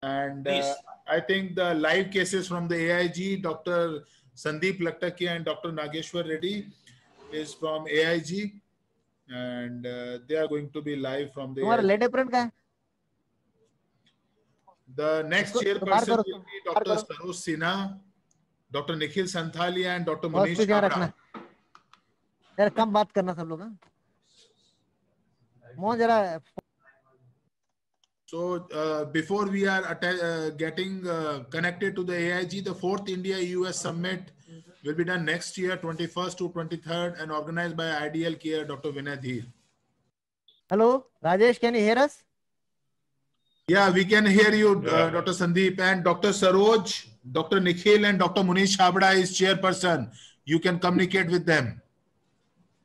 And Please. I think the live cases from the AIG, Dr. Sandeep Laktakia and Dr. Nageshwar Reddy is from AIG, and they are going to be live from the तुम्हारा AIG. Late अप्रेंट का है? The next तो chairperson will be Dr. Saroj Sinha, Dr. Nikhil Santhalia and Dr. Manish Chabra. यार कम बात करना सब लोग. मोहन जरा. So before we are getting connected to the AIG, the 4th India-US Summit will be done next year, 21st to 23rd, and organized by Ideal Care, Dr. Vinay Dheer. Hello, Rajesh, can you hear us? Yeah, we can hear you, Dr. Sandeep, and Dr. Saroj, Dr. Nikhil, and Dr. Munish Chabra is chairperson. You can communicate with them.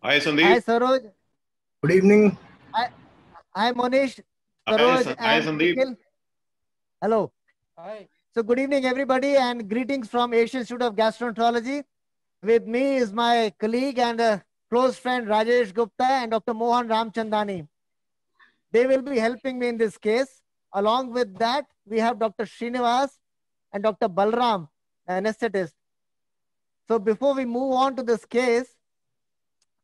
Hi, Sandeep. Hi, Saroj. Good evening. Hi, Munish. Saroj Hi, and Sandeep. Nikhil. Hello. Hi. So good evening, everybody, and greetings from Asian Institute of Gastroenterology. With me is my colleague and close friend Rajesh Gupta and Dr. Mohan Ramchandani. They will be helping me in this case. Along with that, we have Dr. Srinivas and Dr. Balram, an anesthetist. So before we move on to this case,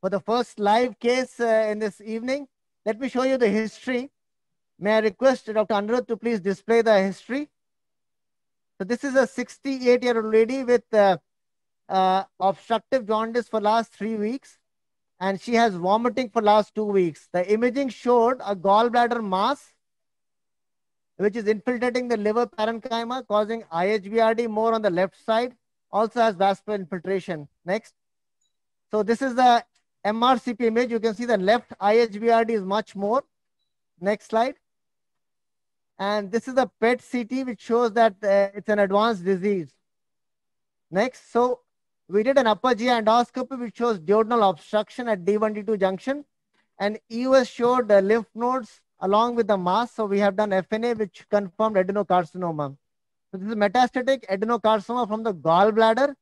for the first live case in this evening, let me show you the history. May I request Dr. Anirudh to please display the history. So this is a 68-year-old lady with obstructive jaundice for last 3 weeks, and she has vomiting for last 2 weeks. The imaging showed a gallbladder mass, which is infiltrating the liver parenchyma, causing IHBRD more on the left side, also has vascular infiltration. Next. So this is the MRCP image. You can see the left IHBRD is much more. Next slide. And this is a PET CT, which shows that it's an advanced disease. Next. So we did an upper GI endoscopy, which shows duodenal obstruction at D1, D2 junction. And EUS showed lymph nodes along with the mass. So we have done FNA, which confirmed adenocarcinoma. So this is metastatic adenocarcinoma from the gallbladder,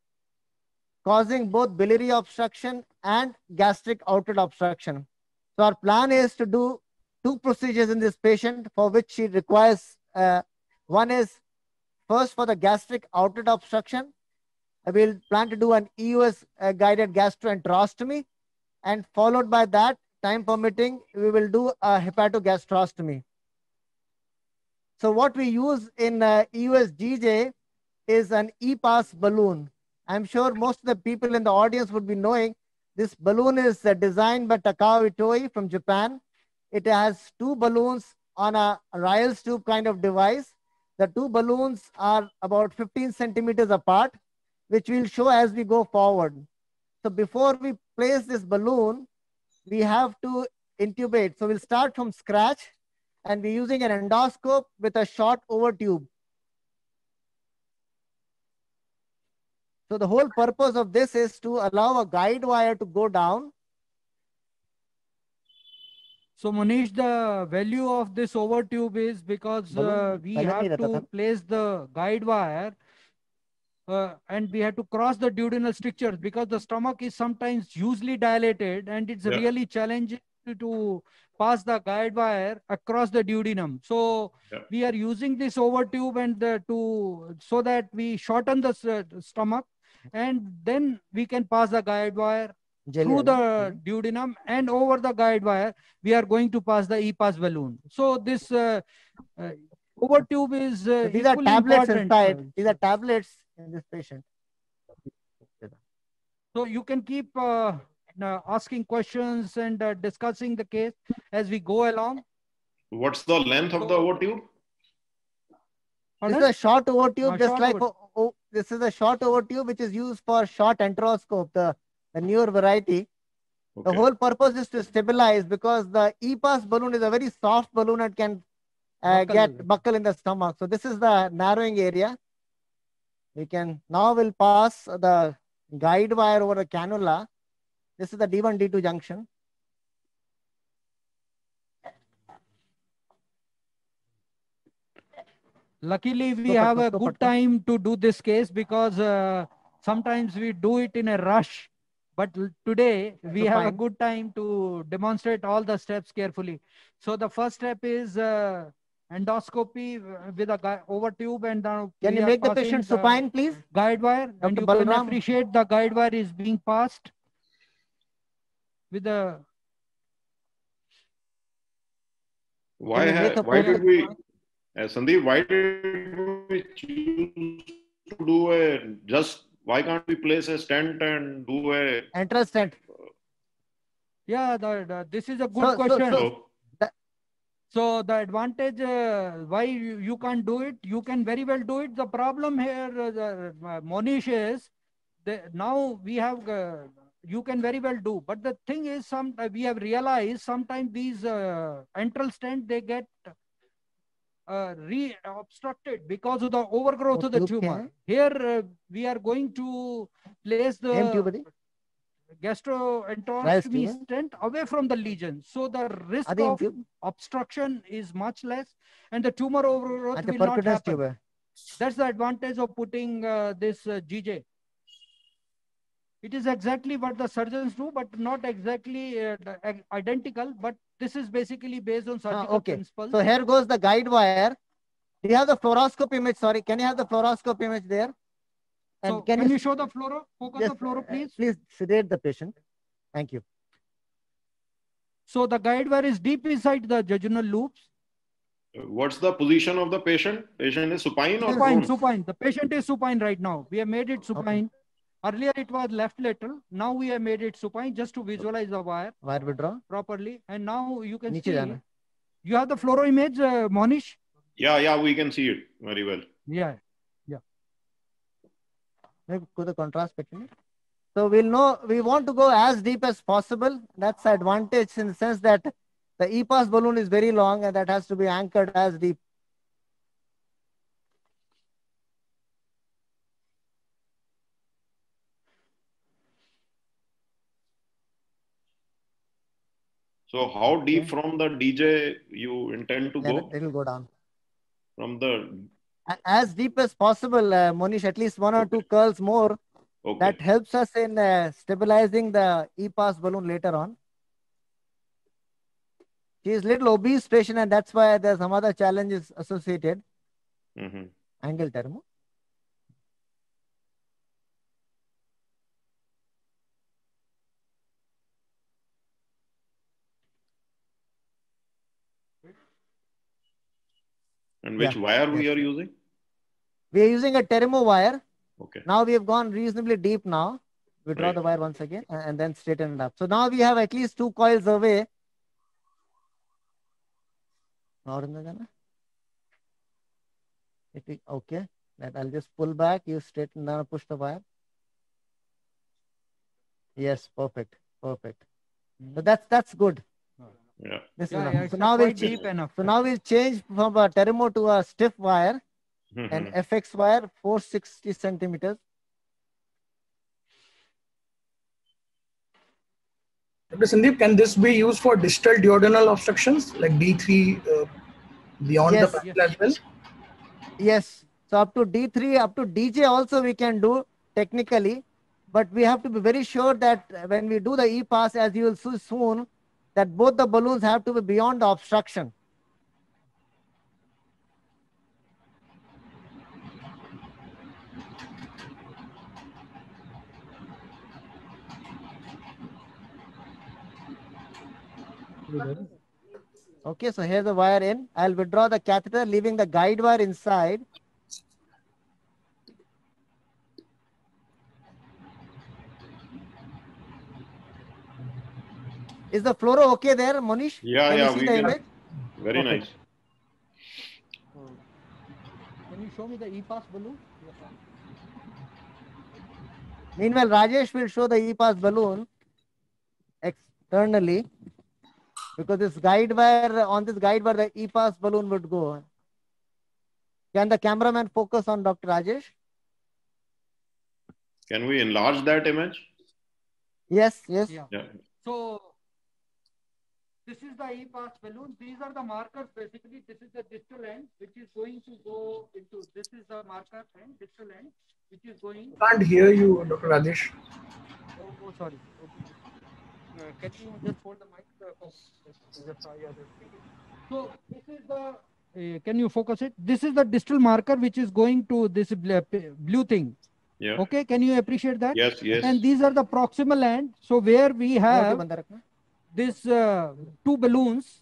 causing both biliary obstruction and gastric outlet obstruction. So our plan is to do 2 procedures in this patient, for which she requires, one is first for the gastric outlet obstruction. We'll plan to do an EUS guided gastroenterostomy, and followed by that, time permitting, we will do a hepatogastrostomy. So what we use in EUS GJ is an EPAS balloon. I'm sure most of the people in the audience would be knowing this balloon is designed by Takao Itoi from Japan. It has 2 balloons on a Ryle's tube kind of device. The 2 balloons are about 15 centimeters apart, which we'll show as we go forward. So before we place this balloon, we have to intubate. So we'll start from scratch, and we're using an endoscope with a short over tube. So the whole purpose of this is to allow a guide wire to go down. So Manish, the value of this over tube is because we have to place the guide wire and we have to cross the duodenal strictures, because the stomach is sometimes hugely dilated and it's really challenging to pass the guide wire across the duodenum. So we are using this over tube and so that we shorten the stomach, and then we can pass the guide wire through the duodenum, and over the guide wire we are going to pass the EPAS balloon. So this over tube is so these are tablets inside. These are tablets in this patient. So you can keep asking questions and discussing the case as we go along. What's the length of the over tube? This is a short over tube, just like this is a short over tube which is used for short enteroscope, the newer variety. Okay. The whole purpose is to stabilize, because the EPAS balloon is a very soft balloon and can buckle in the stomach. So this is the narrowing area. We can now will pass the guide wire over the cannula. This is the D1, D2 junction. Luckily, we have a good time to do this case, because sometimes we do it in a rush. But today, we have a good time to demonstrate all the steps carefully. So the first step is endoscopy with a over tube, and can you make the patient supine, please? Guide wire, and you can appreciate the guide wire is being passed with the. Why did we, Sandeep? Why did we choose to do why can't we place a stent and do a enteral stent? Yeah, this is a good question. So the advantage, why you can't do it, you can very well do it. The problem here, Monish, is now we have, you can very well do. But the thing is, we have realized sometimes these enteral stent, they get re-obstructed because of the overgrowth of the tumor. Here, we are going to place the gastroenterostomy stent away from the lesion. So the risk of obstruction is much less and the tumor overgrowth will not happen. That's the advantage of putting this GJ. It is exactly what the surgeons do, but not exactly identical. But this is basically based on surgical principles. So here goes the guide wire. Do you have the fluoroscope image? Sorry, can you have the fluoroscope image there? And so can you show the fluoro? Focus the fluoro, please. Please sedate the patient. Thank you. So the guide wire is deep inside the jejunal loops. What's the position of the patient? Patient is supine or supine? Supine. The patient is supine right now. We have made it supine. Earlier it was left lateral. Now we have made it supine just to visualize the wire. Wire withdraw properly. And now you can see. You have the fluoro image, Monish? Yeah, we can see it very well. Yeah. Put the contrast picture. So we'll know, we want to go as deep as possible. That's the advantage in the sense that the EPAS balloon is very long and that has to be anchored as deep. So how deep from the DJ you intend to go? It will go down. From the... As deep as possible, Monish, at least 1 or 2 curls more. That helps us in stabilizing the EPAS balloon later on. She is little obese patient and that's why there's some other challenges associated. Angle thermo. And which wire we are using? We are using a Termo wire. Okay. Now we have gone reasonably deep now. We draw the wire once again and then straighten it up. So now we have at least 2 coils away. Okay. That I'll just pull back. You straighten down, push the wire. Yes, perfect. So that's good. Yeah. So now we'll deep enough. So now we'll change from a Termo to a stiff wire. An FX wire, 460 centimeters. Dr. Sandeep, can this be used for distal duodenal obstructions like D3 beyond the pupil as well? Yes. So up to D3, up to DJ also we can do technically, but we have to be very sure that when we do the EPAS, as you will see soon, that both the balloons have to be beyond the obstruction. Okay, so here's the wire in. I'll withdraw the catheter, leaving the guide wire inside. Is the fluoro okay there, Monish? Yeah, we can. Very nice. Can you show me the EPAS balloon? Meanwhile, Rajesh will show the EPAS balloon externally. Because this guide wire, on this guide wire, the EPAS balloon would go. Can the cameraman focus on Dr. Rajesh? Can we enlarge that image? Yes. Yeah. So, this is the EPAS balloon. These are the markers. Basically, this is the distal end, which is going to go into, this is the marker end, distal end, which is going. Can't hear you, Dr. Rajesh. Oh, sorry. Can you just hold the mic? So this is the can you focus it? This is the distal marker which is going to this blue thing. Yeah. Okay, can you appreciate that? Yes, yes. And these are the proximal end. So where we have this two balloons,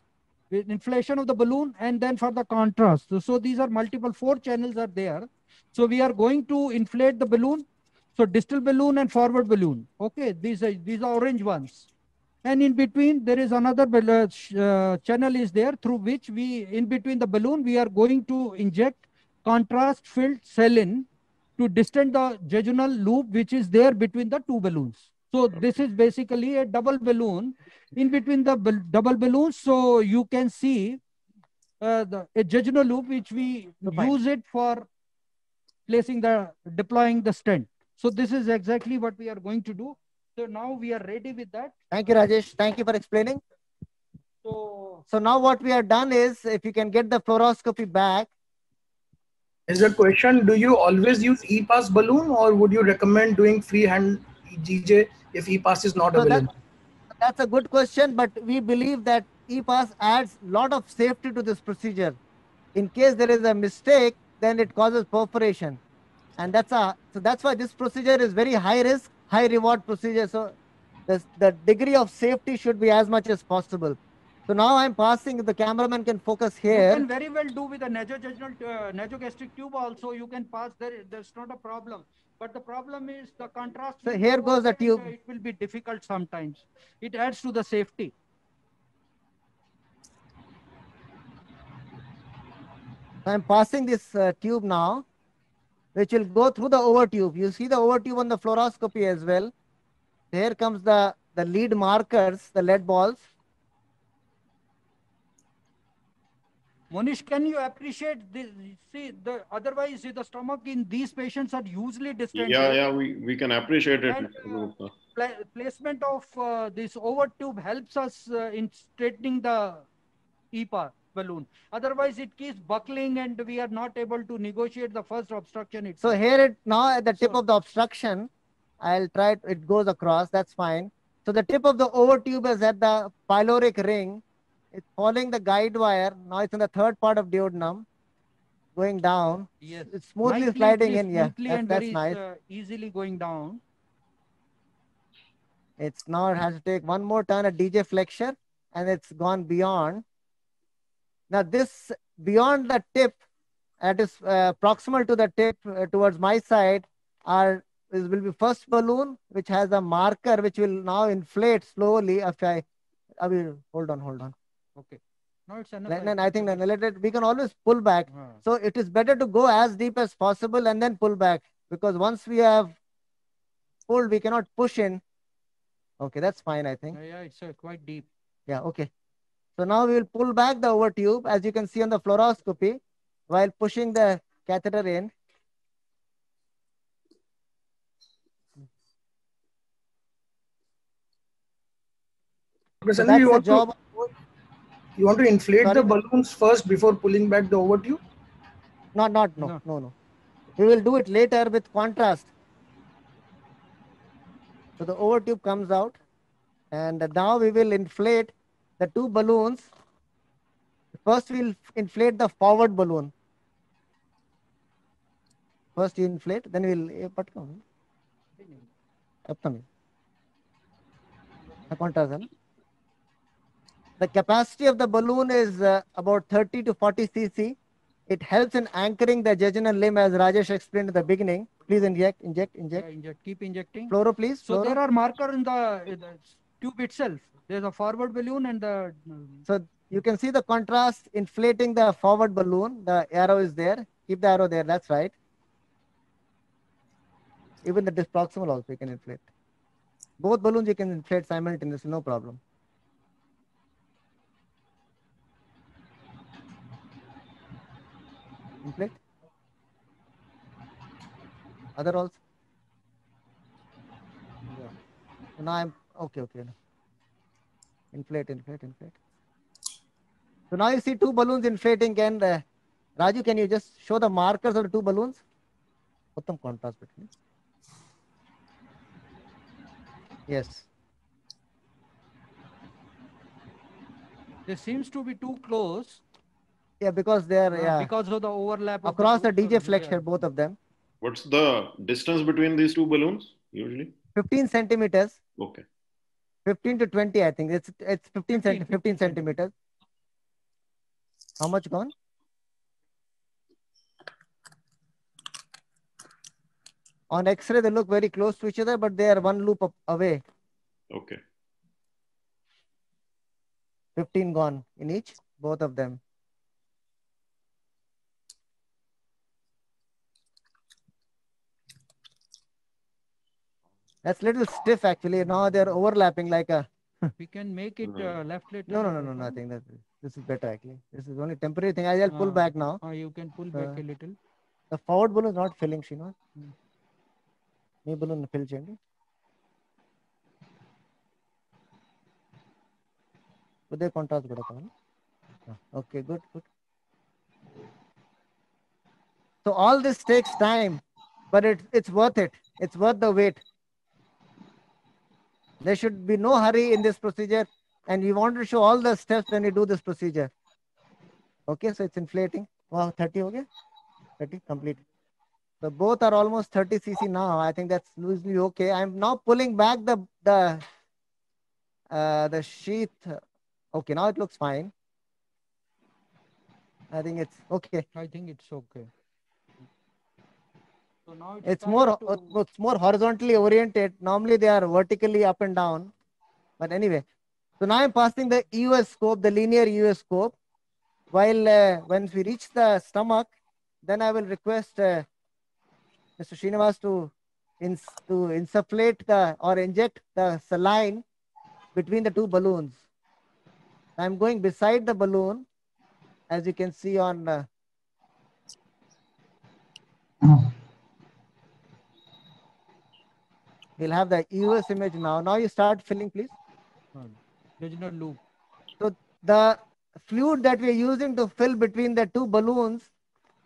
with inflation of the balloon, and then for the contrast. So these are multiple, 4 channels are there. So we are going to inflate the balloon. So distal balloon and forward balloon. Okay, these are orange ones. And in between, there is another channel is there through which in between the balloon, we are going to inject contrast filled saline to distend the jejunal loop, which is there between the two balloons. So this is basically a double balloon in between the double balloons. So you can see a jejunal loop, which we use it for deploying the stent. So this is exactly what we are going to do. So now we are ready with that. Thank you, Rajesh. Thank you for explaining. So now what we have done is, if you can get the fluoroscopy back. Is a question, do you always use E-pass balloon, or would you recommend doing freehand GJ if E-pass is not available? That's a good question, but we believe that E-pass adds a lot of safety to this procedure. In case there is a mistake, then it causes perforation. And that's why this procedure is very high risk, high reward procedure. So the degree of safety should be as much as possible. So now I'm passing, the cameraman can focus here. You can very well do with a nasogastric tube also. You can pass there. There's not a problem. But the problem is the contrast. So here goes the tube. It will be difficult sometimes. It adds to the safety. I'm passing this tube now, which will go through the over tube. You see the over tube on the fluoroscopy as well. Here comes the lead markers, the lead balls. Monish, can you appreciate this? See, otherwise the stomach in these patients are usually distended. Yeah, we can appreciate it. And, placement of this over tube helps us in straightening the E-pass balloon. Otherwise, it keeps buckling and we are not able to negotiate the first obstruction itself. So here now at the tip of the obstruction, I'll try it goes across. That's fine. So the tip of the over tube is at the pyloric ring. It's following the guide wire. Now it's in the third part of duodenum, going down. Yes. It's smoothly sliding in. Yeah, that's nice. Easily going down. It's now it has to take one more turn at DJ flexure, and it's gone beyond. Now this beyond the tip, that is proximal to the tip towards my side, will be first balloon, which has a marker which will now inflate slowly. Hold on. Okay. No, it's enough. Then I think we can always pull back. So it is better to go as deep as possible and then pull back, because once we have pulled, we cannot push in. Okay, that's fine, I think. Yeah, it's quite deep. Yeah, okay. So now we will pull back the over tube, as you can see on the fluoroscopy, while pushing the catheter in. So that's the job. You want to inflate the balloons first before pulling back the over tube? No. We will do it later with contrast. So the over tube comes out, and now we will inflate the two balloons. First, we'll inflate the forward balloon. First you inflate, then we'll the capacity of the balloon is about 30 to 40 cc. It helps in anchoring the jejunal limb, as Rajesh explained in the beginning. Please inject. Yeah, keep injecting. Fluoro, please. So there are markers in the tube itself. There's a forward balloon and the... So you can see the contrast inflating the forward balloon. The arrow is there. Keep the arrow there. That's right. Even the proximal also you can inflate. Both balloons you can inflate simultaneously, no problem. Inflate. Other also. Yeah. So now I'm okay. Inflate. So now you see two balloons inflating. And Raju, can you just show the markers of the two balloons? Put them contrast between. Yes. This seems to be too close. Yeah, because they are because of the overlap across the DJ flexure, both of them. What's the distance between these two balloons usually? 15 centimeters. Okay. 15 to 20, I think. It's 15 centimeters. How much gone? On X-ray, they look very close to each other, but they are one loop away. Okay. 15 gone in each, both of them. That's a little stiff actually. Now they're overlapping like a. We can make it left lateral. No, nothing. This is better actually. This is only temporary thing. I'll pull back now. You can pull back a little. The forward balloon is not filling, Shino. Knee balloon fill cheyandi. Uday contrast kuda kavala. Okay, good. So all this takes time, but it's worth it. It's worth the wait. There should be no hurry in this procedure, and we want to show all the steps when you do this procedure. Okay, so it's inflating. Wow, 30 okay? 30 complete. So both are almost 30 cc now. I think that's loosely okay. I'm now pulling back the sheath. Okay, now it looks fine. I think it's okay. I think it's okay. So now it's more horizontally oriented. Normally they are vertically up and down. But anyway, so now I'm passing the EUS scope, the linear EUS scope. While when we reach the stomach, then I will request Mr. Srinivas to insufflate or inject the saline between the two balloons. I'm going beside the balloon, as you can see on. We'll have the EUS image now. Now you start filling, please. Vaginal loop. So the fluid that we're using to fill between the two balloons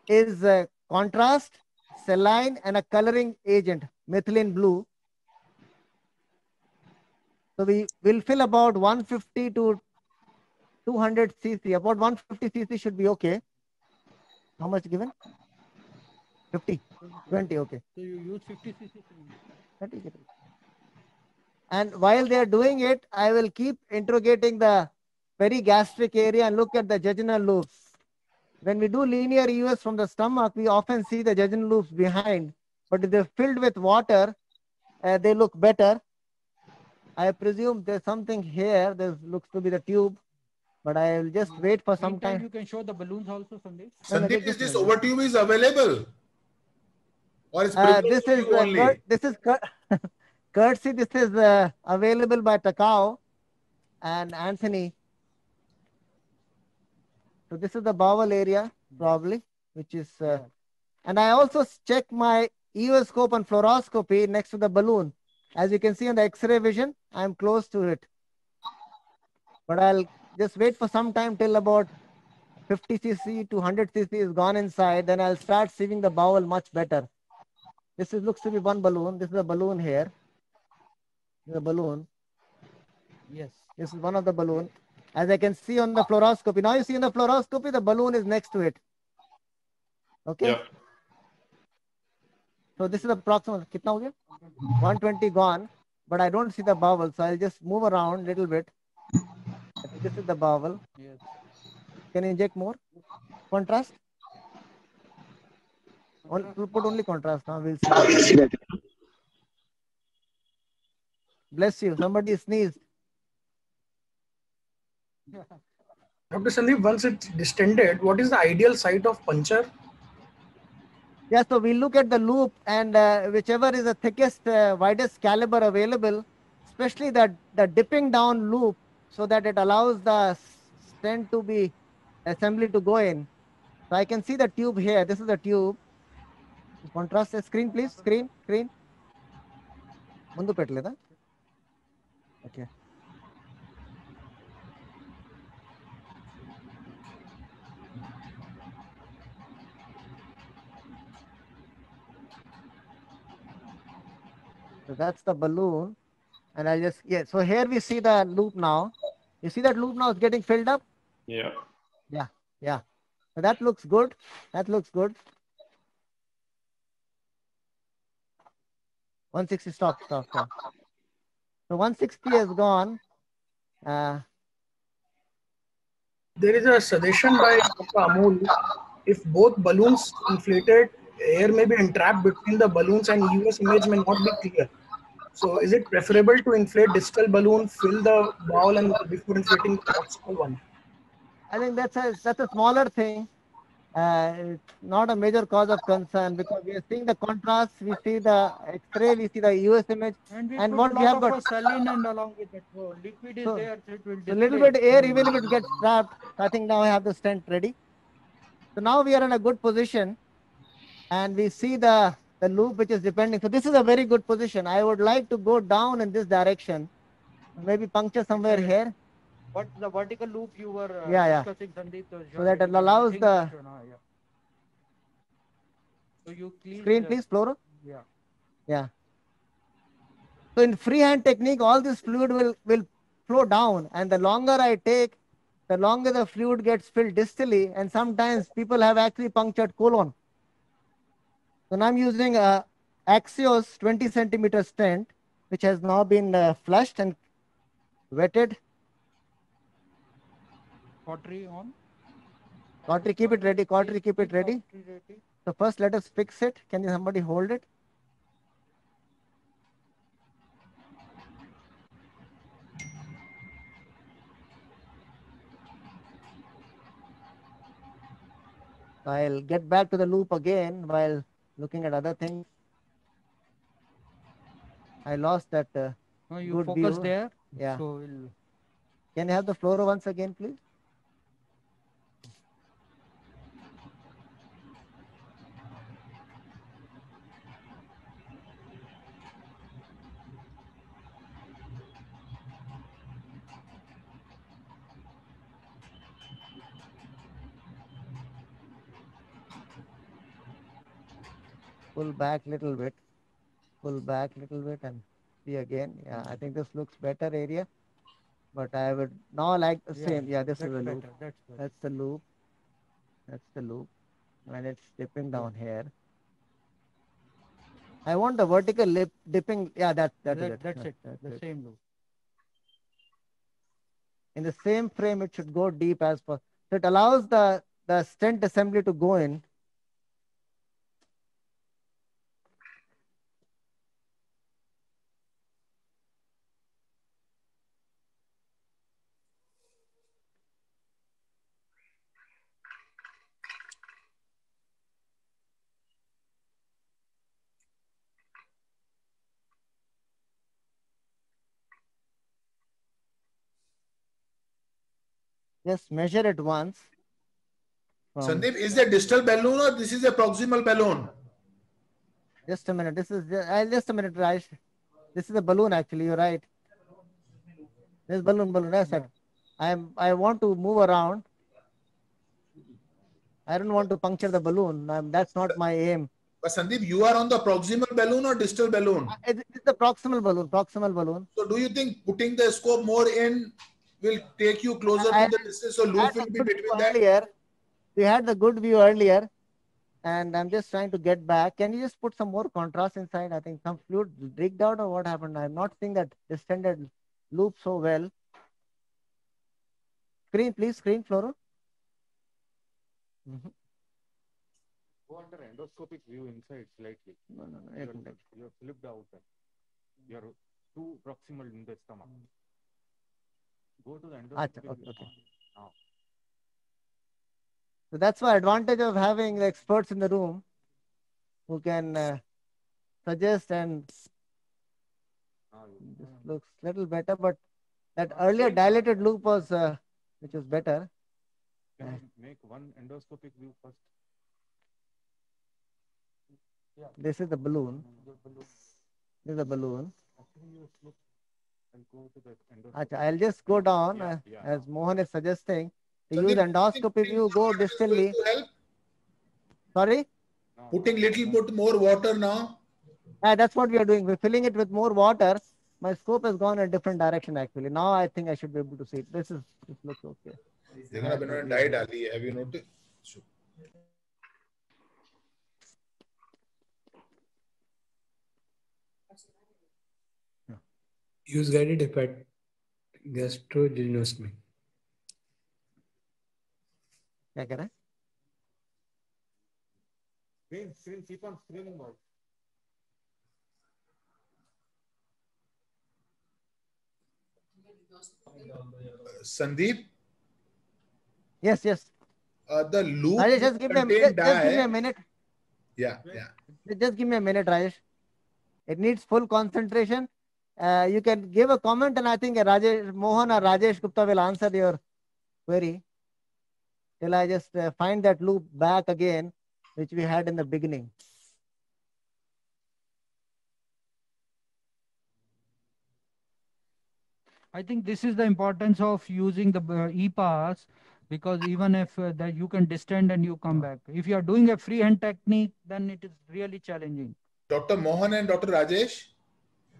is contrast, saline, and a coloring agent, methylene blue. So we will fill about 150 to 200 cc. About 150 cc should be okay. How much given? 50, 20, okay. So you use 50 cc. And while they are doing it, I will keep interrogating the perigastric area and look at the jejunal loops. When we do linear EUS from the stomach, we often see the jejunal loops behind. But if they're filled with water, they look better. I presume there's something here. There looks to be the tube. But I will just wait for some time. You can show the balloons also, Sandeep. Sandeep, is this overtube is available? Or is this is courtesy. This is available by Takao and Anthony. So this is the bowel area probably, which is, and I also check my EUS scope and fluoroscopy next to the balloon. As you can see on the X-ray vision, I'm close to it. But I'll just wait for some time till about 50 cc to 100 cc is gone inside. Then I'll start sieving the bowel much better. This looks to be one balloon. This is a balloon here. The balloon. Yes. This is one of the balloon. As I can see on the fluoroscopy. Now you see in the fluoroscopy, the balloon is next to it. Okay. Yeah. So this is approximately, kitna ho gaya? 120 gone, but I don't see the bowel. So I'll just move around a little bit. This is the bowel. Yes. Can you inject more? Contrast? Put only contrast. Now we'll see. Bless you. Somebody sneezed. Dr. Sandeep, once it's distended, what is the ideal site of puncture? Yeah, so we look at the loop and whichever is the thickest, widest caliber available, especially the dipping down loop, so that it allows the stent to be assembly to go in. So I can see the tube here. This is the tube. Contrast the screen, please. Screen. Mundu petleda. Okay. So that's the balloon. And I just, yeah. So here we see the loop now. You see that loop now is getting filled up? Yeah. Yeah. So that looks good. That looks good. 160, stop. So 160 has gone. There is a suggestion by Dr. Amol. If both balloons inflated, air may be entrapped between the balloons and US image may not be clear. So is it preferable to inflate distal balloon, fill the bowl and before inflating the proximal one? I think that's a smaller thing. It's not a major cause of concern because we are seeing the contrast, we see the X-ray, we see the US image, and what we have got saline and along with that liquid is there, so it will a little bit air, even if it gets trapped. I think now I have the stent ready. So now we are in a good position, and we see the loop which is depending. So this is a very good position. I would like to go down in this direction, maybe puncture somewhere here. What the vertical loop you were discussing, Sandeep? So that it allows the. So you screen, please, fluoro. Yeah. So in freehand technique, all this fluid will flow down, and the longer I take, the longer the fluid gets filled distally, and sometimes people have actually punctured colon. So now I'm using a Axios 20 centimeter stent, which has now been flushed and wetted. Cautery on. Cautery, keep it ready. Cautery, keep it ready. So first let us fix it. Can somebody hold it? I'll get back to the loop again while looking at other things. I lost that you good focus view. There. Yeah. So can you have the fluoro once again, please? Pull back a little bit. Pull back a little bit and see again. Yeah, I think this looks better area. But I would now like the same. Yeah, this is the loop. That's the loop. That's the loop. When it's dipping down here. I want the vertical lip dipping. Yeah, that's it. That's it. The same loop. In the same frame, it should go deep as possible. So it allows the stent assembly to go in. Just measure it once. Sandeep, is it a distal balloon or this is a proximal balloon? Just a minute. This is just a minute, Raj. This is a balloon actually. You're right. This balloon. That's it. I want to move around. I don't want to puncture the balloon. That's not my aim. But Sandeep, you are on the proximal balloon or distal balloon? It's the proximal balloon. Proximal balloon. So do you think putting the scope more in will take you closer to the distance? So loop will be between that. Earlier, we had the good view earlier, and I'm just trying to get back. Can you just put some more contrast inside? I think some fluid leaked out or what happened? I'm not seeing that distended loop so well. Screen, please. Screen, fluoro. Go under endoscopic view inside slightly. No. You're flipped out. You're too proximal in the stomach. Go to the endoscopic view. Okay. So that's the advantage of having the experts in the room who can suggest, and this looks a little better, but that earlier dilated loop was which was better. Can you make one endoscopic view first? Yeah. This is the balloon. This is the balloon. I'll just go down as Mohan is suggesting. To use endoscopy view, go distally. Sorry? Putting little bit more water now. That's what we are doing. We're filling it with more water. My scope has gone in a different direction actually. Now I think I should be able to see it. This looks okay. Have you noticed? Use guided hepat gastrojejunostomy. क्या कह रहा है? Screen, keep on screening mode. Sandeep? Yes. The loop Rajesh, just give me a minute. Yeah. Just give me a minute, Rajesh. It needs full concentration. You can give a comment, and I think Rajesh Mohan or Rajesh Gupta will answer your query. Till I just find that loop back again, which we had in the beginning. I think this is the importance of using the e-pass, because even if that you can distend and you come back. If you are doing a freehand technique, then it is really challenging. Dr. Mohan and Dr. Rajesh?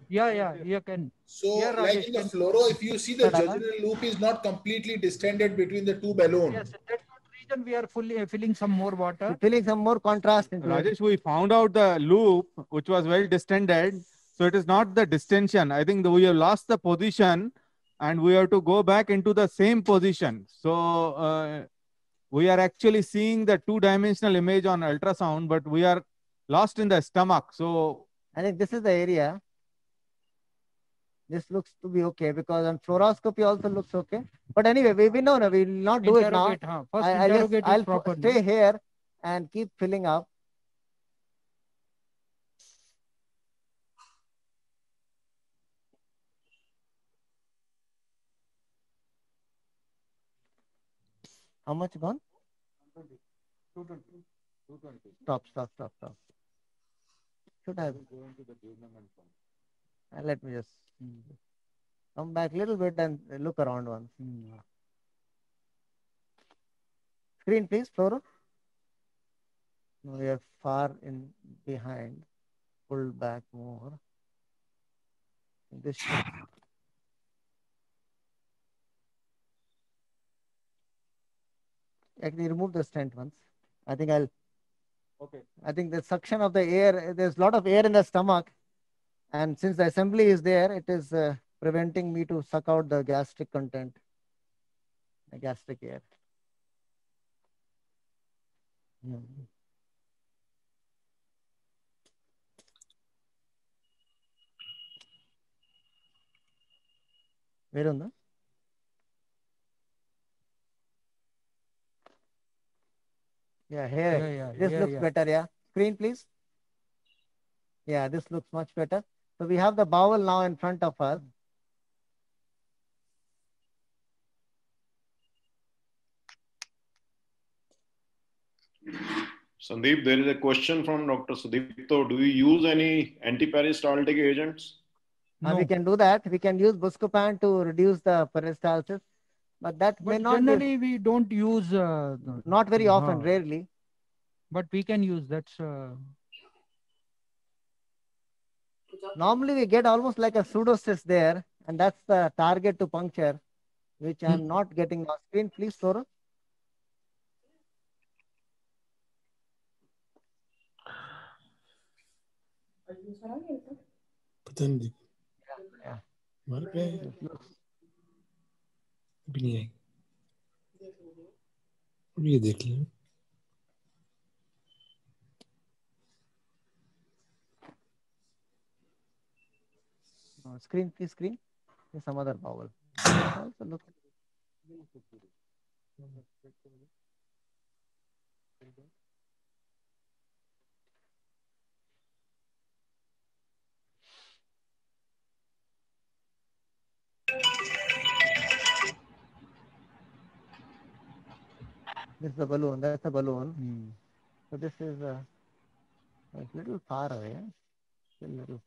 Yeah, you can. So, yeah, like Rajesh, in the fluoro, if you see the jejunal loop is not completely distended between the two balloons. Yes, that's the reason we are filling some more water. Filling some more contrast into Rajesh, we found out the loop, which was well distended. So it is not the distension. I think we have lost the position and we have to go back into the same position. So we are actually seeing the two-dimensional image on ultrasound, but we are lost in the stomach. So I think this is the area. This looks to be okay because on fluoroscopy also looks okay. But anyway, we will not do it now. First I'll stay here and keep filling up. How much gone? 220. Stop. Should I? Let me just come back a little bit and look around once. Screen, please, fluoro. No, we are far in behind. Pull back more. This should. Actually, remove the stent once. I think I'll. Okay. I think the suction of the air, there's a lot of air in the stomach. And since the assembly is there, it is preventing me to suck out the gastric content, the gastric air. Where on the? Yeah, here. This looks better, yeah. Screen, please. Yeah, this looks much better. So we have the bowel now in front of us. Sandeep, there is a question from Dr. Sudipto. Do you use any antiperistaltic agents? No. We can do that. We can use Buscopan to reduce the peristalsis. But that may not generally we don't use... not very often, rarely. But we can use that. Normally we get almost like a pseudocyst there, and that's the target to puncture, which I'm not getting on screen. Please, Sora. Yeah. ये देख लिया. Screen, please, screen. There's some other bowel. Also look. This is the balloon. That's the balloon. So this is a little far away. Still little.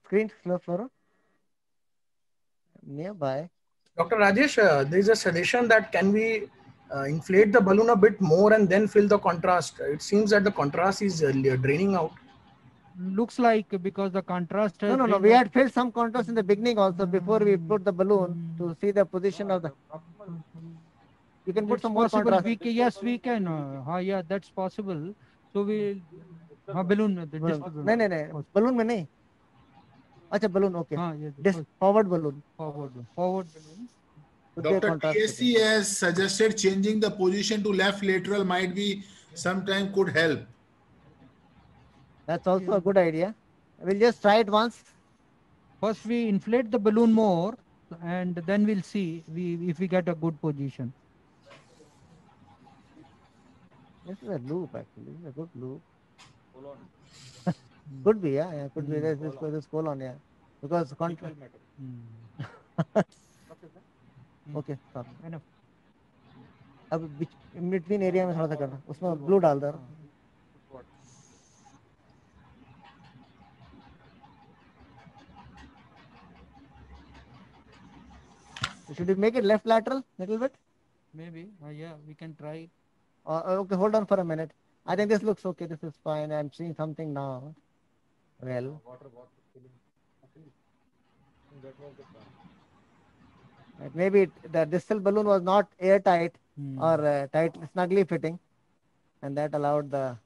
Screen, fluoro. Nearby. Dr. Rajesh, there is a suggestion that can we inflate the balloon a bit more and then fill the contrast? It seems that the contrast is draining out. Looks like because the contrast has No. We had filled some contrast in the beginning also before we put the balloon to see the position of the. You can put some more contrast. Yes, we can. Yeah, that's possible. So we balloon. No. Balloon में नहीं. अच्छा balloon okay. This forward balloon. Forward balloon. Dr. TSC has suggested changing the position to left lateral might be sometime could help. That's also a good idea. We'll just try it once. First we inflate the balloon more and then we'll see if we get a good position. This is a loop actually. This is a good loop. Could be, yeah. Could be. This colon, yeah. Because contrast. Okay, stop. Enough. अब in between area में थोड़ा सा करना. उसमें blue डाल दो. Should we make it left lateral little bit? Maybe. Yeah, we can try. Okay, hold on for a minute. I think this looks okay. This is fine. I'm seeing something now. Well. Maybe the distal balloon was not airtight or tight, snugly fitting, and that allowed the.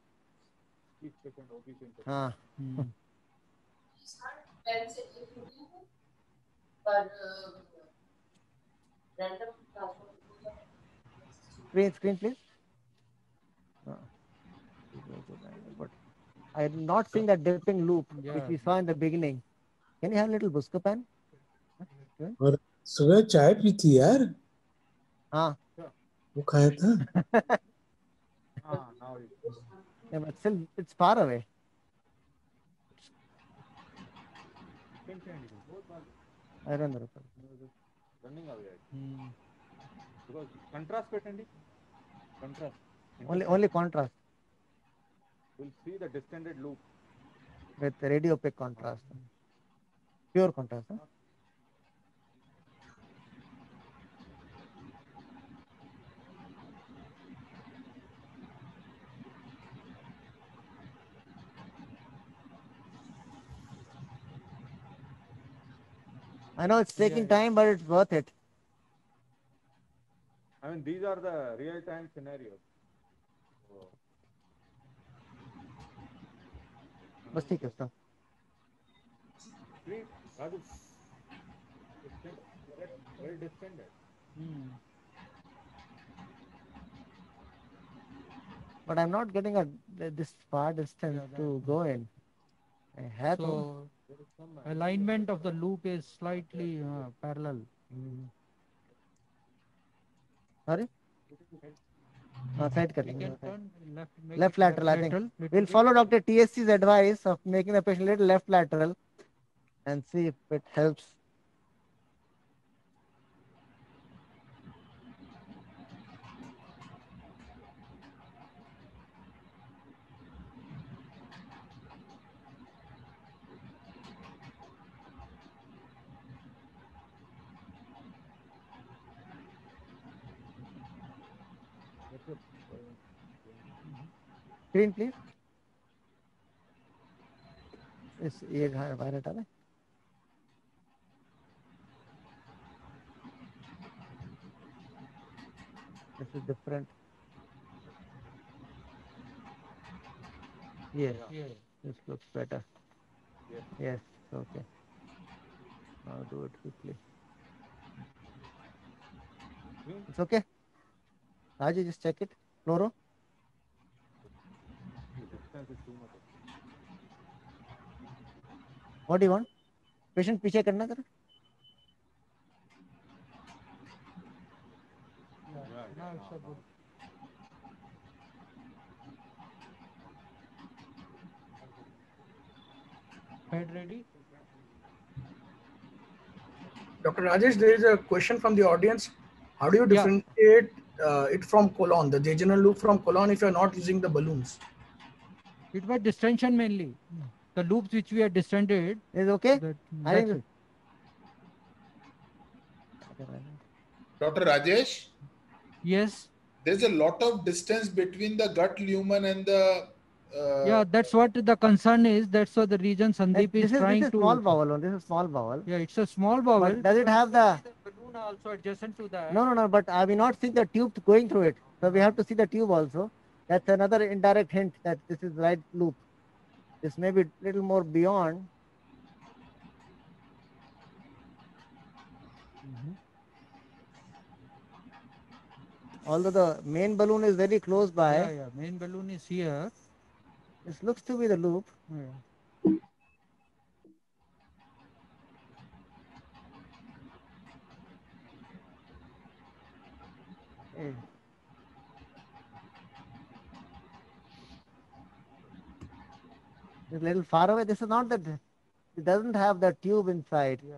Screen, please. But I am not seeing that dipping loop which we saw in the beginning. Can you have a little Buscopan? और सुबह चाय P थी यार. हाँ. वो खाया था. Yeah, but still it's far away. I don't know. Running away. Because contrast పెట్టండి. Contrast. Only contrast. We'll see the distended loop. With radiopaque contrast. Pure contrast. Huh? I know it's taking time, but it's worth it. I mean, these are the real-time scenarios. बस ठीक है stop. Well distended. But I'm not getting this far distance to go in. I have so alignment of the loop is slightly parallel. Sorry? Side left lateral, I think. We'll follow Dr. TSC's advice of making the patient little left lateral and see if it helps. Screen, please. ये बाहर हटा दे. This is different. Yes. This looks better. Yes. Okay. Now do it quickly. It's okay. Raju, just check it. Fluoro. What do you want? Patient पीछे करना जरा. Head ready? Dr. Rajesh, there is a question from the audience. How do you differentiate it from colon, the jejunal loop from colon, if you are not using the balloons? It was distension mainly. The loops which we are distended is okay. I think it. Dr. Rajesh? Yes. there's a lot of distance between the gut lumen and the. Yeah, that's what the concern is. That's what the reason Sandeep is trying this is to. Small bowel. This is small bowel. Yeah, it's a small bowel. But does it have the balloon also adjacent to that? No. But I will not see the tube going through it. So we have to see the tube also. That's another indirect hint that this is right loop. This may be a little more beyond. Although the main balloon is very close by. Yeah, main balloon is here. This looks to be the loop. Yeah. It's a little far away. This is not that. It doesn't have the tube inside. Yeah.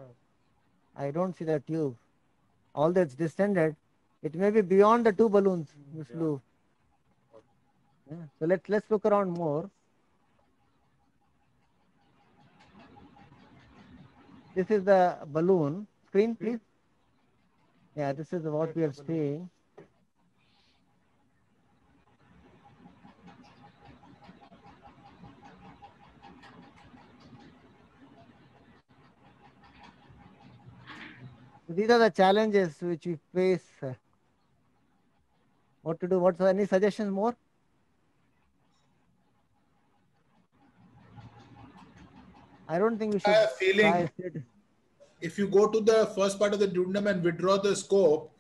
I don't see the tube. Although it's distended, it may be beyond the two balloons. This loop. Yeah. So let's look around more. This is the balloon. Screen, please. Yeah, this is what we are seeing. These are the challenges which we face. What to do? What's any suggestions more? I don't think we should. I have a feeling if you go to the first part of the duodenum and withdraw the scope,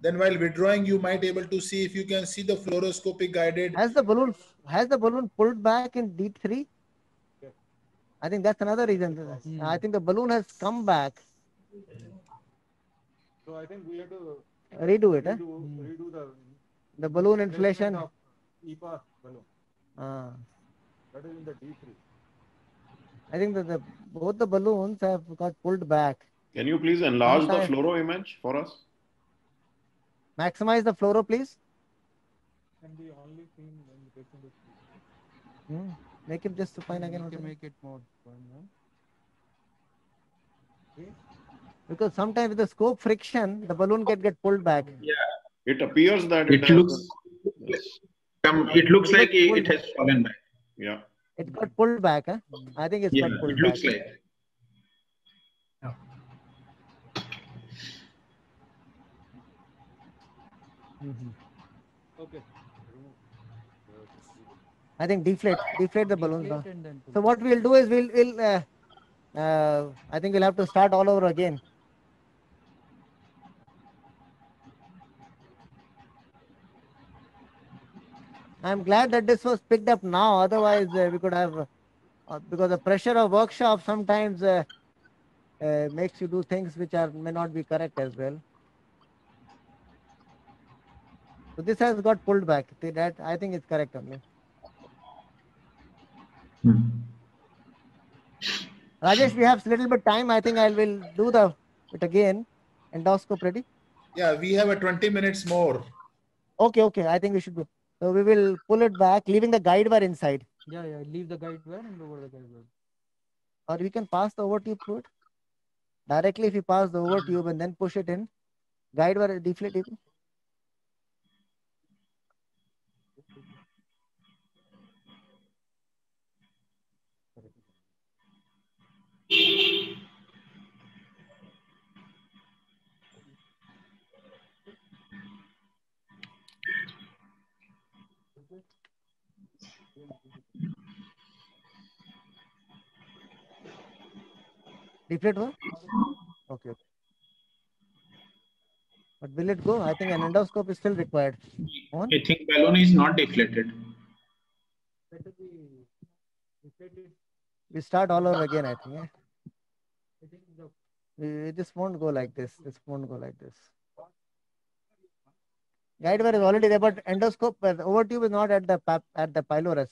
then while withdrawing, you might able to see if you can see the fluoroscopic guided. Has the balloon pulled back in D3? Yeah. I think that's another reason. I think the balloon has come back. So I think we have to redo it. Redo the balloon inflation. Of EPA balloon. That is in the D3. I think that both the balloons have got pulled back. Can you please enlarge the fluoro image for us? Maximize the fluoro, please. And the only thing when you get into make it just fine again. To make it more fun, okay. Because sometimes with the scope friction, the balloon get pulled back. Yeah, it appears that it looks like it has fallen back. Yeah. It got pulled back. Huh? I think it's got pulled it looks back. Like. Okay. I think deflate the balloons. So what we'll do is we'll I think we'll have to start all over again. I'm glad that this was picked up now. Otherwise, we could have, because the pressure of workshop sometimes makes you do things which may not be correct as well. So this has got pulled back. That I think it's correct only. Rajesh, we have a little bit time. I think I will do it again. Endoscope ready? Yeah, we have a 20 minutes more. Okay. I think we should go. So we will pull it back, leaving the guide wire inside. Yeah. Leave the guide wire and over the guide wire. Or we can pass the over tube through it. Directly if you pass the over tube and then push it in. Guide wire deflate it. Deflate one? Okay. But will it go? I think an endoscope is still required. I think balloon is not deflated. We start all over again, I think. Yeah? This won't go like this. This won't go like this. Guide wire is already there, but endoscope, the over tube is not at the pylorus.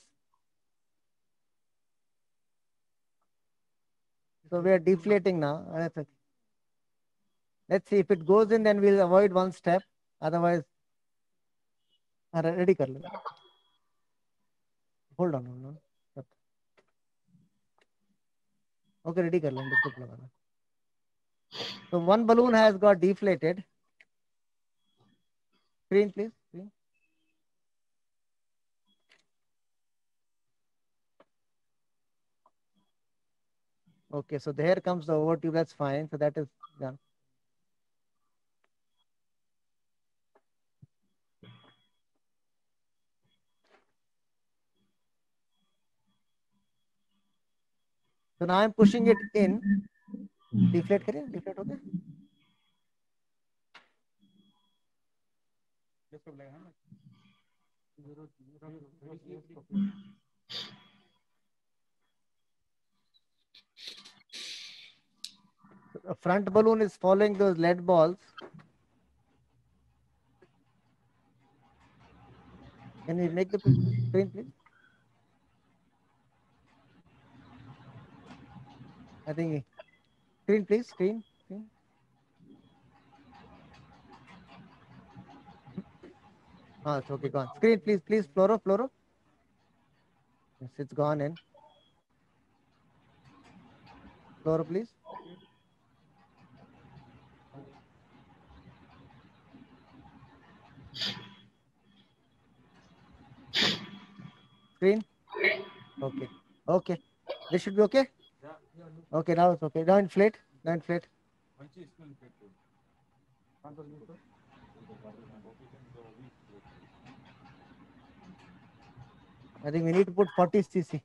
So we are deflating now. Let's see if it goes in, then we'll avoid one step. Otherwise, ready kar le. Hold on. Okay, ready kar le. So one balloon has got deflated. Screen, please. Screen. Okay, so there comes the over tube. That's fine. So that is done. So now I'm pushing it in. Deflate करें, deflate हो गया? The front balloon is following those lead balls. Can we make the screen, please? I think screen, please, screen. Ah, it's okay, gone. Screen, please, fluoro. Yes, it's gone in. Fluoro, please. Screen. Okay. This should be okay. Okay, now it's okay. Now inflate. I think we need to put 40 cc.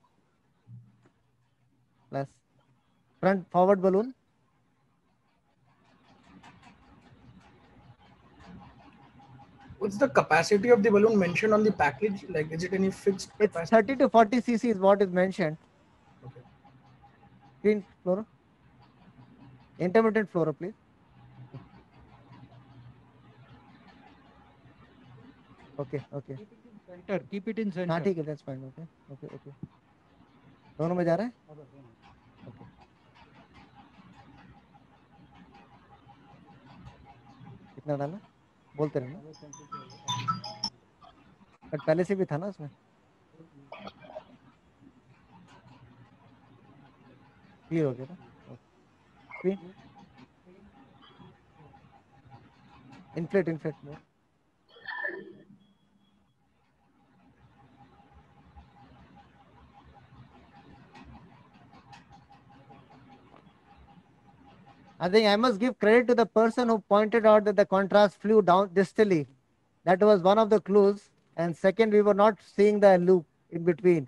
Plus front forward balloon. What's the capacity of the balloon mentioned on the package? Like, is it any fixed capacity? It's 30 to 40 cc is what is mentioned. Okay. Screen, fluoro. Intermittent fluoro, please. Okay. Keep it in center. हाँ ठीक है, that's fine. Okay. दोनों में जा रहा है? Okay. कितना डाला? बोलते रहना. बट पहले से भी था ना उसमें. क्लियर हो गया ना? Okay. Inflate more. I think I must give credit to the person who pointed out that the contrast flew down distally. That was one of the clues. And second, we were not seeing the loop in between.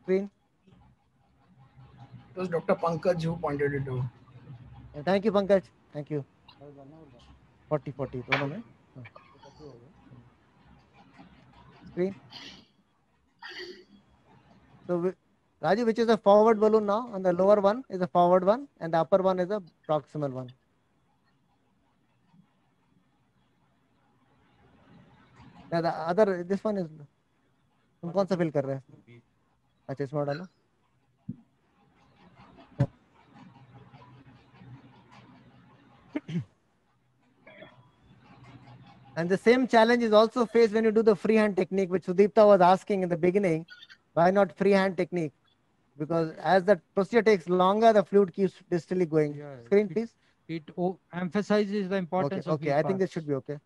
Screen. It was Dr. Pankaj who pointed it out. Thank you, Pankaj. Thank you. 40, दोनों में. Screen. So, Raju, which is a forward balloon now? And the lower one is a forward one, and the upper one is a proximal one. The other, this one is. तुम कौन सा fill कर रहे हैं? अच्छा इसमें डालो. And the same challenge is also faced when you do the freehand technique, which Sudipta was asking in the beginning. Why not freehand technique? Because as the procedure takes longer, the fluid keeps distally going. Yeah, Screen, please. It emphasizes the importance of okay. I think this should be okay.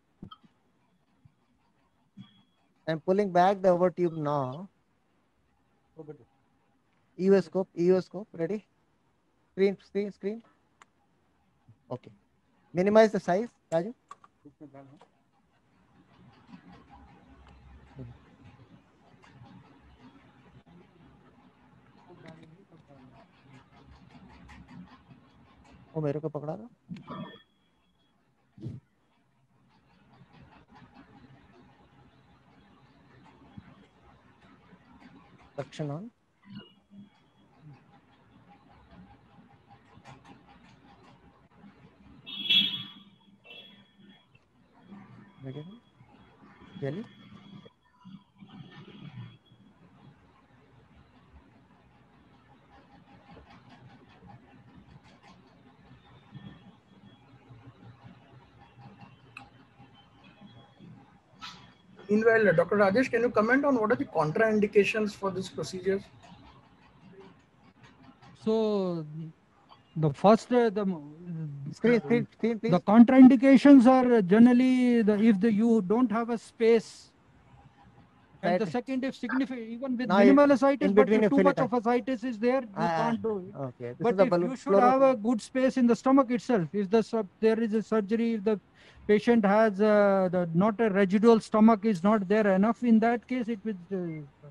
I'm pulling back the over tube now. EOS scope, ready? Screen. Okay. Minimize the size, Raju. वो मेरे को पकड़ा दो. Suction on. Jelly. Meanwhile, Dr. Rajesh, can you comment on what are the contraindications for this procedure? So, the first, screen, please. The contraindications are generally if you don't have a space And the second, if significant, even with Now minimal ascites, in but between if you too fill much it of ascites is there, you can't do it. Okay. This But is the if balloon. you should have a good space in the stomach itself, if there is a surgery, if the patient has not a residual stomach is not there enough, in that case it will.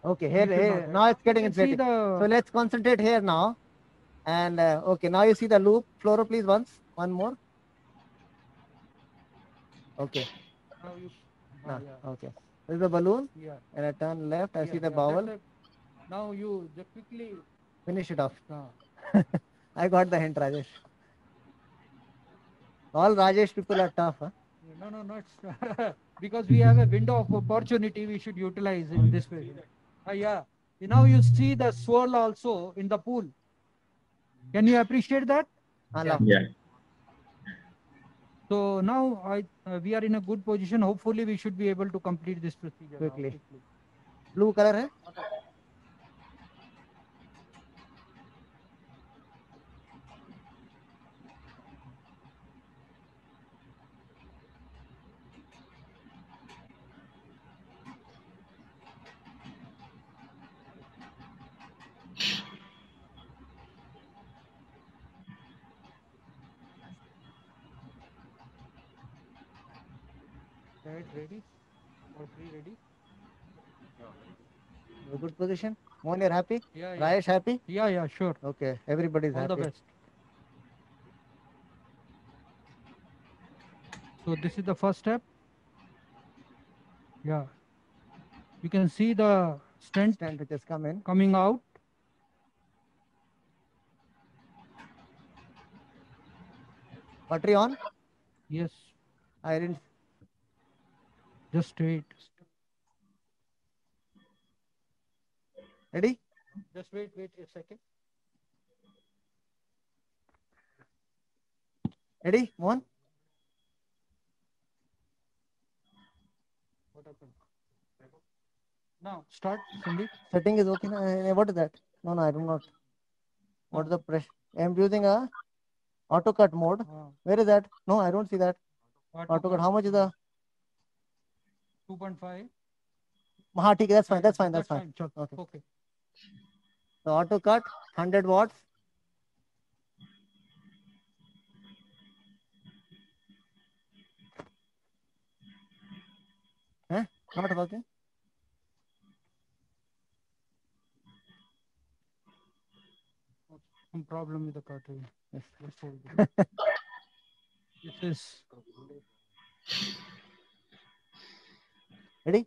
Okay, here now it's getting inflated. So let's concentrate here now. And okay, now you see the loop. Fluoro, please, one more. Okay. Now you, Okay. This is the balloon. Yeah. And I turn left. I see the bowel. Now you just quickly finish it off. I got the hint, Rajesh. All Rajesh people are tough, huh? No, not because we have a window of opportunity we should utilize in this way. Yeah. Now you see the swirl also in the pool. Can you appreciate that? Yeah. So now we are in a good position. Hopefully, we should be able to complete this procedure quickly. Blue color, hai? Ready? Or ready? Good position. Mohan, you're happy? Yeah. Rajesh happy? Yeah, sure. Okay, everybody's happy. All the best. So this is the first step. Yeah. You can see the stent which has come in. Coming out. Battery on? Yes. I didn't. Just wait. Ready? Just wait a second. Ready? One. What happened? Now start, Sandeep. Setting is okay. What is that? No, I do not. What is the pressure? I'm using a auto cut mode. Where is that? No, I don't see that. Auto cut. How much is the? 2.5. That's fine. That's fine. Okay. So auto cut 100 watts. Not working. Some problem with the cartridge. Yes. Let's hold it. This is. Ready?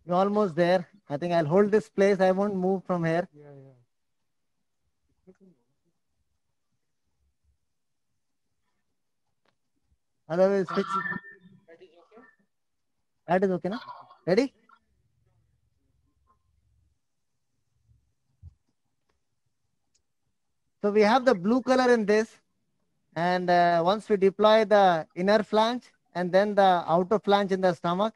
You're almost there. I think I'll hold this place. I won't move from here. Yeah. Otherwise, switch. That is okay, na? Ready? So we have the blue color in this. And once we deploy the inner flange and then the outer flange in the stomach,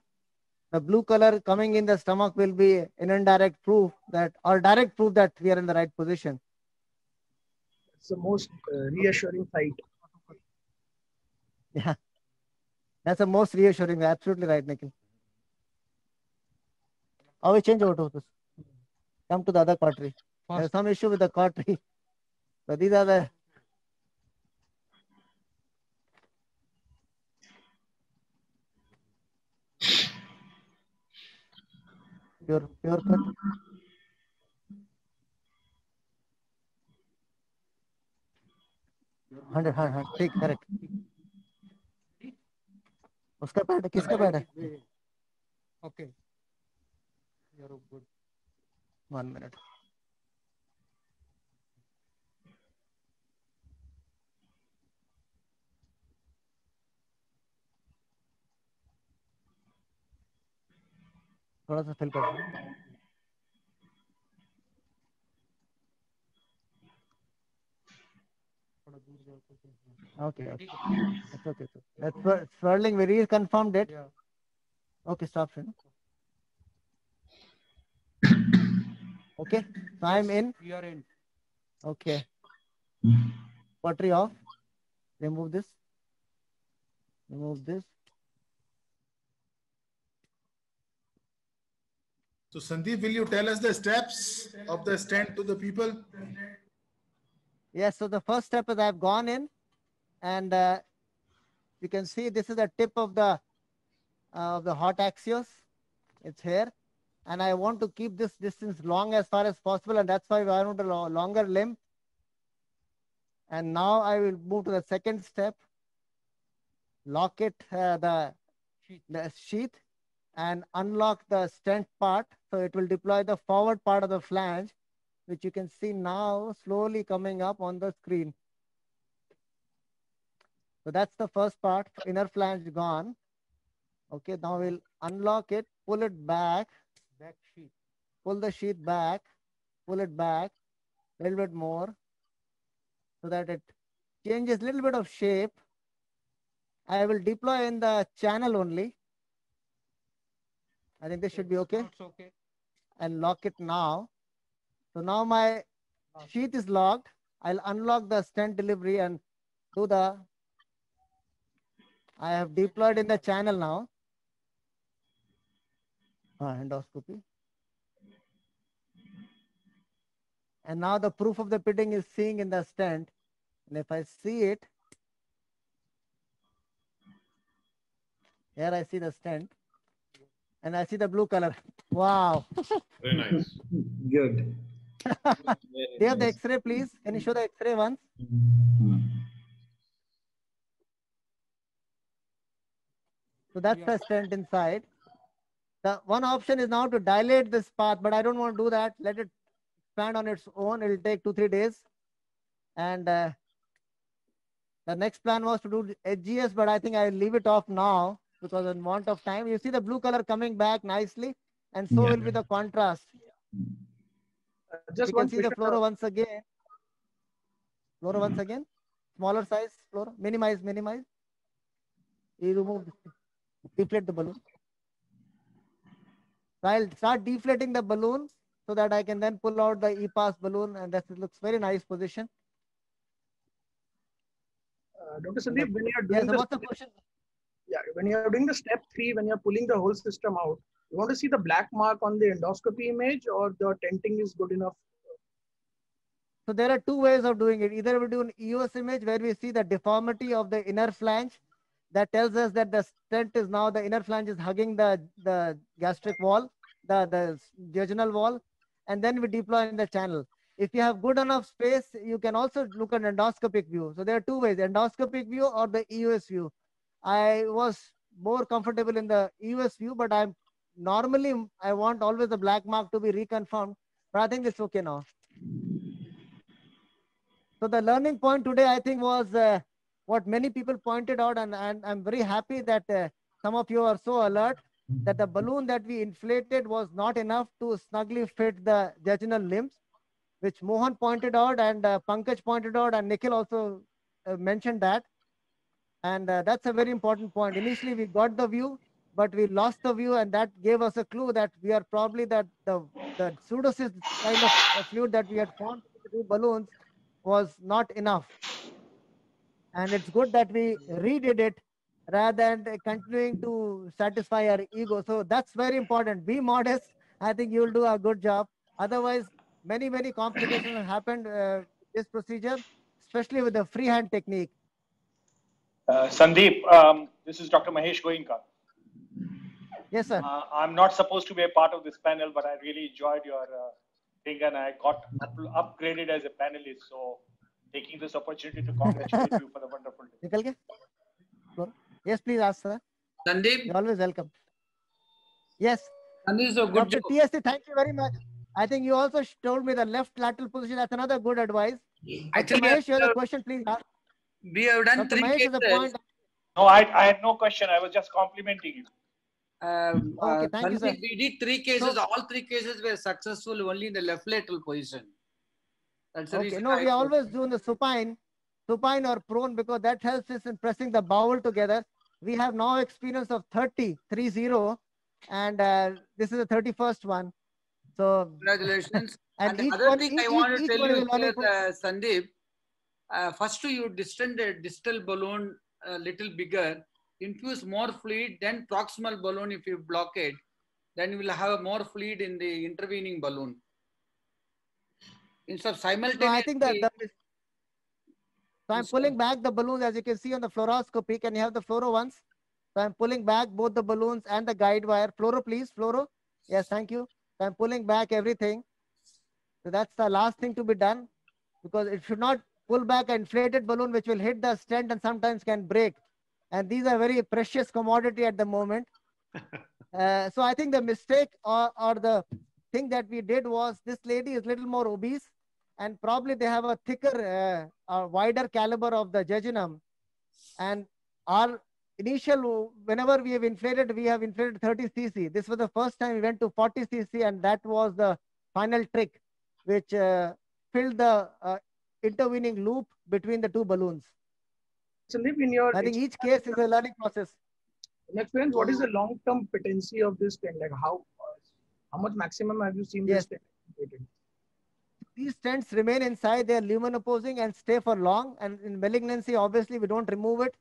the blue color coming in the stomach will be an indirect proof that, or direct proof that we are in the right position. It's the most reassuring sight. Yeah, that's the most reassuring. Absolutely right, Nikhil. How we change over to this? Come to the other cautery. There's some issue with the cautery. So these are the. Pure cut. हाँ ठीक correct उसका pad है किसका pad है okay you're good 1 minute थोड़ा सा fill कर Okay. It's okay. That's swirling. We reconfirmed it. Yeah. Okay, stop. Okay. So I'm in. You are in. Okay. Battery off. Remove this. Remove this. So Sandeep, will you tell us the steps of the stent to the people? Yes, so the first step is I've gone in, and you can see this is the tip of the hot axios. It's here, and I want to keep this distance long as far as possible, and that's why I want a longer limb. And now I will move to the second step. Lock it, the sheath, and unlock the stent part. So it will deploy the forward part of the flange, which you can see now slowly coming up on the screen. So that's the first part, inner flange gone. Okay, now we'll unlock it, pull it back, sheath. Pull the sheath back, pull it back a little bit more so that it changes a little bit of shape. I will deploy in the channel only. I think this should be okay. It's okay. And lock it now. So now my sheath is locked. I'll unlock the stent delivery and do the, I have deployed in the channel now. Endoscopy. And now the proof of the pitting is seeing in the stent. And if I see it, here I see the stent. And I see the blue color. Wow. Very nice. Good. Do you have the X-ray, please? Can you show the X-ray once? So that's the stent inside. The one option is now to dilate this path, but I don't want to do that. Let it expand on its own. It will take 2-3 days. And the next plan was to do HGS, but I think I'll leave it off now because in want of time. You see the blue color coming back nicely, and so will be the contrast. Just you can one see the fluoro once again. Fluoro once again. Smaller size fluoro. Minimize, minimize. You remove, deflate the balloon. So I'll start deflating the balloon so that I can then pull out the EPAS balloon, and that looks very nice position. Dr. Sandeep, when you are doing what's the question? Yeah, when you are doing the step 3, when you are pulling the whole system out, you want to see the black mark on the endoscopy image, or the tenting is good enough? So there are 2 ways of doing it. Either we do an EOS image where we see the deformity of the inner flange. That tells us that the stent is now, the inner flange is hugging the gastric wall, the jejunal wall, and then we deploy in the channel. If you have good enough space, you can also look at endoscopic view. So there are 2 ways, endoscopic view or the EOS view. I was more comfortable in the EOS view, but I want always the black mark to be reconfirmed, but I think it's okay now. So the learning point today, I think, was what many people pointed out, and I'm very happy that some of you are so alert that the balloon that we inflated was not enough to snugly fit the jejunal limbs, which Mohan pointed out, and Pankaj pointed out, and Nikhil also mentioned that. And that's a very important point. Initially, we got the view, but we lost the view, and that gave us a clue that we are probably that the pseudocyst kind of fluid that we had formed to do balloons was not enough. And it's good that we redid it rather than continuing to satisfy our ego. So that's very important. Be modest. I think you'll do a good job. Otherwise, many complications have happened this procedure, especially with the freehand technique. Sandeep, this is Dr. Mahesh Goenka. Yes, sir. I'm not supposed to be a part of this panel, but I really enjoyed your thing, and I got upgraded as a panelist. So, taking this opportunity to congratulate you for the wonderful day. Yes, please ask, sir. Sandeep, you're always welcome. Yes. Sandeep, so good Dr. TSC, thank you very much. I think you also told me the left lateral position. That's another good advice. Actually, Mahesh, you have a question, please ask. We have done Dr. 3 Mahesh cases. No, I had no question. I was just complimenting you. Okay, thank you, sir. We did 3 cases. So, all 3 cases were successful only in the left lateral position. That's the reason. No, we always do in the supine or prone, because that helps us in pressing the bowel together. We have now experience of 30, and this is the 31st one. So congratulations. and the each other one, thing each, I want to each tell one you is here, Sandeep, first you distend a distal balloon a little bigger, infuse more fluid, then proximal balloon if you block it, then you will have more fluid in the intervening balloon. Instead of simultaneously. No, I think that so I'm pulling back the balloons, as you can see on the fluoroscopy. Can you have the fluoro once? So I'm pulling back both the balloons and the guide wire. Fluoro, please, fluoro. Yes, thank you. So I'm pulling back everything. So that's the last thing to be done, because it should not pull back an inflated balloon which will hit the stent and sometimes can break. And these are very precious commodity at the moment. So I think the mistake or the thing that we did was, this lady is a little more obese, and probably they have a thicker, wider caliber of the jejunum. And our initial, whenever we have inflated 30 cc. This was the first time we went to 40 cc, and that was the final trick, which filled the intervening loop between the two balloons. Sandeep, in your I think each case is a learning process. In experience, what is the long-term patency of this stent? Like how much maximum have you seen this stent? These stents remain inside, they are lumen opposing and stay for long. And in malignancy, obviously, we don't remove it.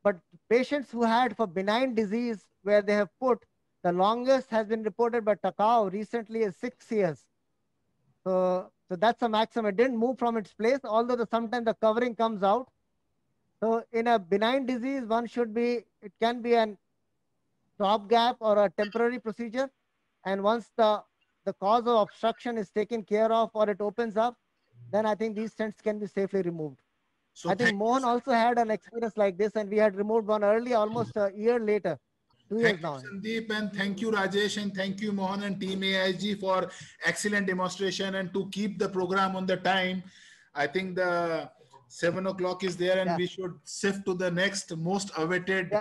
But patients who had for benign disease where they have put, the longest has been reported by Takao recently is 6 years. So that's a maximum. It didn't move from its place, although sometimes the covering comes out. So in a benign disease, it can be an stopgap or a temporary procedure. And once the cause of obstruction is taken care of or it opens up, then I think these stents can be safely removed. So I think Mohan also had an experience like this, and we had removed one early, almost a year later. 2 years now. Thank you, Sandeep, and thank you, Rajesh, and thank you, Mohan and Team AIG for excellent demonstration and to keep the program on the time. I think the 7 o'clock is there, and we should shift to the next most awaited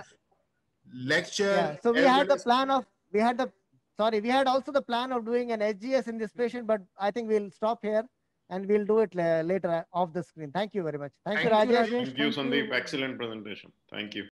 lecture. Yeah. So we had the plan of, we had also the plan of doing an SGS in this patient, but I think we'll stop here and we'll do it later off the screen. Thank you very much. Thank you, Rajesh. Thank you, Sandeep. Excellent presentation. Thank you.